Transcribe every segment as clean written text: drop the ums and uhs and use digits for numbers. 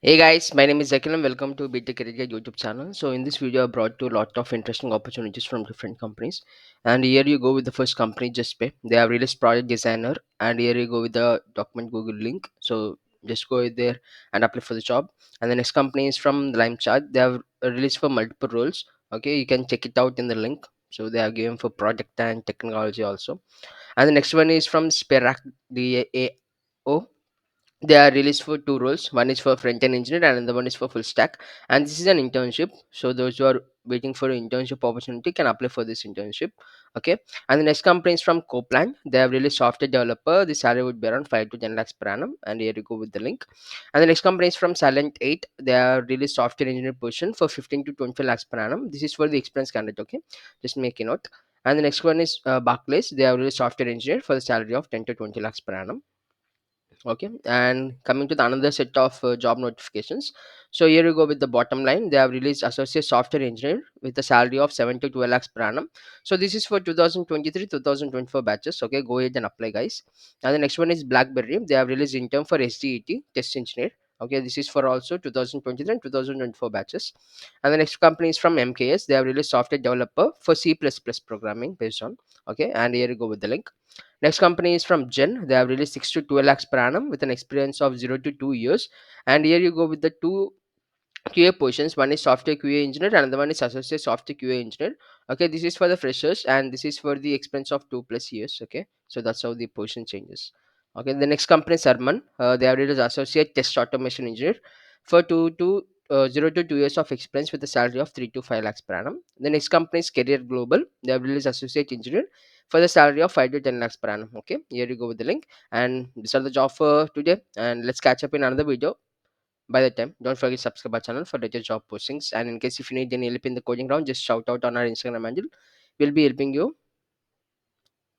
Hey guys, my name is Zakil and welcome to btech YouTube channel. So in this video, I brought you a lot of interesting opportunities from different companies. And here you go with the first company, Juspay. They have released project designer, and here you go with the document Google link. So just go there and apply for the job. And the next company is from LimeChat. They have released for multiple roles. Okay, you can check it out in the link. So they are given for project and technology also. And the next one is from SperaxDAO. They are released for two roles. One is for front end engineer and another one is for full stack, and this is an internship. So those who are waiting for an internship opportunity can apply for this internship. Okay. And the next company is from Copeland. They have released software developer. The salary would be around 5 to 10 lakhs per annum, and here you go with the link. And the next company is from Silent 8. They have released software engineer position for 15 to 25 lakhs per annum. This is for the experienced candidate. Okay, just make a note. And the next one is Barclays. They have released software engineer for the salary of 10 to 20 lakhs per annum. Okay, and coming to the another set of job notifications. So here you go with the bottom line. They have released associate software engineer with a salary of 7 to 12 lakhs per annum. So this is for 2023 2024 batches. Okay, go ahead and apply, guys. And the next one is BlackBerry. They have released intern for SDET test engineer. Okay, this is for also 2023 and 2024 batches. And the next company is from MKS. They have released software developer for C++ programming based on. Okay, and here you go with the link. Next company is from Gen. They have released 6 to 12 lakhs per annum with an experience of 0 to 2 years. And here you go with the two QA positions. One is software QA engineer and another one is associate software QA engineer. Okay, this is for the freshers and this is for the experience of 2+ years. Okay, so that's how the position changes. Okay, the next company is HARMAN. They have released associate test automation engineer for 0 to 2 years of experience with a salary of 3 to 5 lakhs per annum. The next company is Career Global. They have released associate engineer for the salary of 5 to 10 lakhs per annum. Okay, here you go with the link. And these are the job for today. And let's catch up in another video. By the time, don't forget to subscribe our channel for latest job postings. And in case if you need any help in the coding round, just shout out on our Instagram handle. We'll be helping you.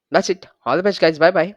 That's it. All the best, guys. Bye bye.